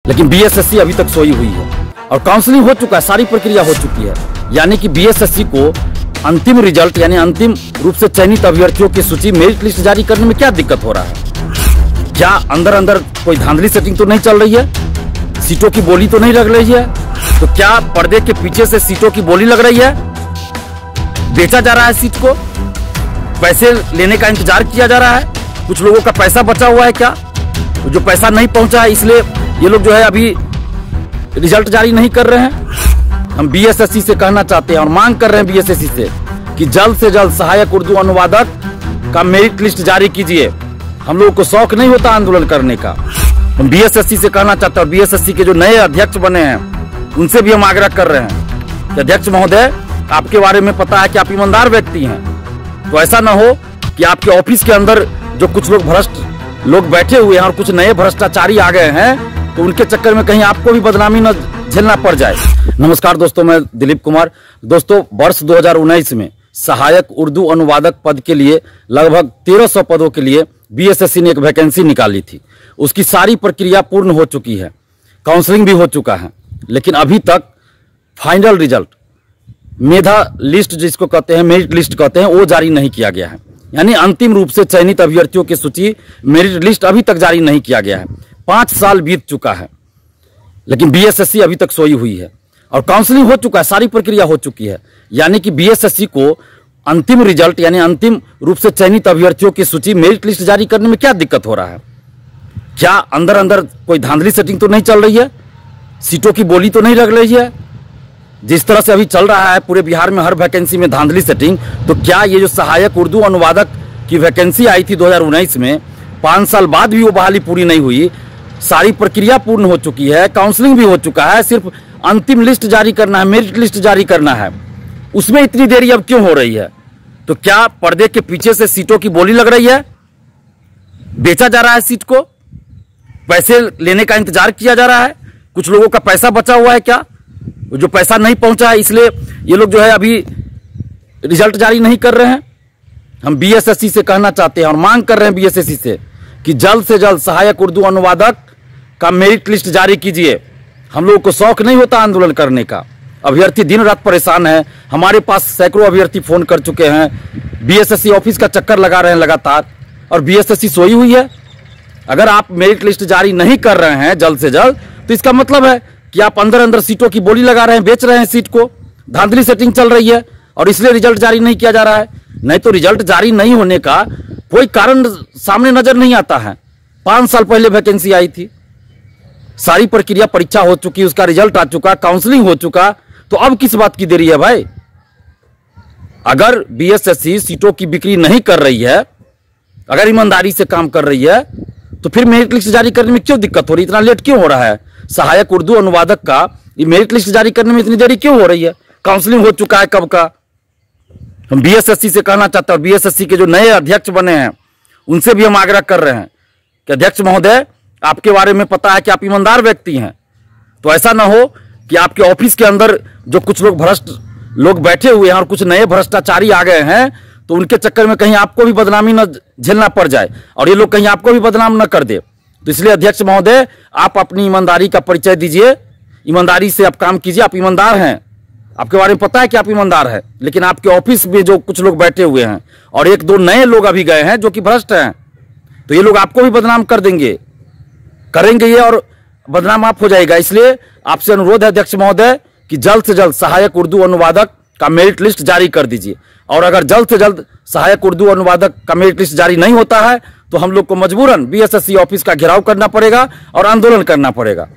लेकिन बीएसएससी अभी तक सोई हुई है और काउंसलिंग हो चुका है, सारी प्रक्रिया हो चुकी है। यानी कि बीएसएससी को अंतिम रिजल्ट यानी अंतिम रूप से चयनित अभ्यर्थियों की सूची मेरिट लिस्ट जारी करने में क्या दिक्कत हो रहा है? क्या अंदर अंदर कोई धांधली सेटिंग तो नहीं चल रही है? सीटों की बोली तो नहीं लग रही है? तो क्या पर्दे के पीछे से सीटों की बोली लग रही है? बेचा जा रहा है सीट को, पैसे लेने का इंतजार किया जा रहा है? कुछ लोगों का पैसा बचा हुआ है क्या? तो जो पैसा नहीं पहुंचा है इसलिए ये लोग जो है अभी रिजल्ट जारी नहीं कर रहे हैं। हम बीएसएससी से कहना चाहते हैं और मांग कर रहे हैं बीएसएससी से कि जल्द से जल्द सहायक उर्दू अनुवादक का मेरिट लिस्ट जारी कीजिए। हम लोगों को शौक नहीं होता आंदोलन करने का। हम बीएसएससी से कहना चाहते हैं और बीएसएससी के जो नए अध्यक्ष बने हैं उनसे भी हम आग्रह कर रहे हैं कि अध्यक्ष महोदय, आपके बारे में पता है कि आप ईमानदार व्यक्ति हैं, तो ऐसा ना हो कि आपके ऑफिस के अंदर जो कुछ लोग भ्रष्ट लोग बैठे हुए हैं और कुछ नए भ्रष्टाचारी आ गए हैं तो उनके चक्कर में कहीं आपको भी बदनामी न झेलना पड़ जाए। नमस्कार दोस्तों, मैं दिलीप कुमार। दोस्तों, वर्ष 2019 में सहायक उर्दू अनुवादक पद के लिए लगभग 1300 पदों के लिए बीएसएससी ने एक वैकेंसी निकाली थी। उसकी सारी प्रक्रिया पूर्ण हो चुकी है, काउंसलिंग भी हो चुका है, लेकिन अभी तक फाइनल रिजल्ट मेधा लिस्ट जिसको कहते हैं, मेरिट लिस्ट कहते हैं, वो जारी नहीं किया गया है। यानी अंतिम रूप से चयनित अभ्यर्थियों की सूची मेरिट लिस्ट अभी तक जारी नहीं किया गया है। 5 साल बीत चुका है, लेकिन बीएसएससी अभी तक सोई हुई है और काउंसलिंग हो चुका है, सारी प्रक्रिया हो चुकी है। यानी कि बीएसएससी को अंतिम रिजल्ट यानी अंतिम रूप से चयनित अभ्यर्थियों की सूची मेरिट लिस्ट जारी करने में क्या दिक्कत हो रहा है? क्या अंदर अंदर कोई धांधली सेटिंग तो नहीं चल रही है? सीटों की बोली तो नहीं लग रही है? जिस तरह से अभी चल रहा है पूरे बिहार में हर वैकेंसी में धांधली सेटिंग, तो क्या ये जो सहायक उर्दू अनुवादक की वैकेंसी आई थी 2019 में, 5 साल बाद भी वो बहाली पूरी नहीं हुई? सारी प्रक्रिया पूर्ण हो चुकी है, काउंसलिंग भी हो चुका है, सिर्फ अंतिम लिस्ट जारी करना है, मेरिट लिस्ट जारी करना है। उसमें इतनी देरी अब क्यों हो रही है? तो क्या पर्दे के पीछे से सीटों की बोली लग रही है? बेचा जा रहा है सीट को, पैसे लेने का इंतजार किया जा रहा है? कुछ लोगों का पैसा बचा हुआ है क्या? जो पैसा नहीं पहुंचा है इसलिए ये लोग जो है अभी रिजल्ट जारी नहीं कर रहे हैं। हम बीएसएससी से कहना चाहते हैं और मांग कर रहे हैं बीएसएससी से कि जल्द से जल्द सहायक उर्दू अनुवादक का मेरिट लिस्ट जारी कीजिए। हम लोगों को शौक नहीं होता आंदोलन करने का। अभ्यर्थी दिन रात परेशान है, हमारे पास सैकड़ों अभ्यर्थी फोन कर चुके हैं, बीएसएससी ऑफिस का चक्कर लगा रहे हैं लगातार, और बीएसएससी सोई हुई है। अगर आप मेरिट लिस्ट जारी नहीं कर रहे हैं जल्द से जल्द, तो इसका मतलब है कि आप अंदर अंदर सीटों की बोली लगा रहे हैं, बेच रहे हैं सीट को, धांधली सेटिंग चल रही है और इसलिए रिजल्ट जारी नहीं किया जा रहा है। नहीं तो रिजल्ट जारी नहीं होने का कोई कारण सामने नजर नहीं आता है। 5 साल पहले वैकेंसी आई थी, सारी प्रक्रिया परीक्षा हो चुकी, उसका रिजल्ट आ चुका, काउंसलिंग हो चुका, तो अब किस बात की देरी है भाई? अगर बीएसएससी सीटों की बिक्री नहीं कर रही है, अगर ईमानदारी से काम कर रही है, तो फिर मेरिट लिस्ट जारी करने में क्यों दिक्कत हो रही है? इतना लेट क्यों हो रहा है? सहायक उर्दू अनुवादक का ये मेरिट लिस्ट जारी करने में इतनी देरी क्यों हो रही है? काउंसलिंग हो चुका है कब का। हम बीएसएससी से कहना चाहते हैं, बीएसएससी के जो नए अध्यक्ष बने हैं उनसे भी हम आग्रह कर रहे हैं कि अध्यक्ष महोदय, आपके बारे में पता है कि आप ईमानदार व्यक्ति हैं, तो ऐसा ना हो कि आपके ऑफिस के अंदर जो कुछ लोग भ्रष्ट लोग बैठे हुए हैं और कुछ नए भ्रष्टाचारी आ गए हैं तो उनके चक्कर में कहीं आपको भी बदनामी न झेलना पड़ जाए और ये लोग कहीं आपको भी बदनाम न कर दे। तो इसलिए अध्यक्ष महोदय, आप अपनी ईमानदारी का परिचय दीजिए, ईमानदारी से आप काम कीजिए। आप ईमानदार हैं, आपके बारे में पता है कि आप ईमानदार हैं, लेकिन आपके ऑफिस में जो कुछ लोग बैठे हुए हैं और 1-2 नए लोग अभी गए हैं जो कि भ्रष्ट हैं, तो ये लोग आपको भी बदनाम कर देंगे, करेंगे ये, और बदनाम आप हो जाएगा। इसलिए आपसे अनुरोध है अध्यक्ष महोदय कि जल्द से जल्द सहायक उर्दू अनुवादक का मेरिट लिस्ट जारी कर दीजिए। और अगर जल्द से जल्द सहायक उर्दू अनुवादक का मेरिट लिस्ट जारी नहीं होता है तो हम लोग को मजबूरन बीएसएससी ऑफिस का घेराव करना पड़ेगा और आंदोलन करना पड़ेगा।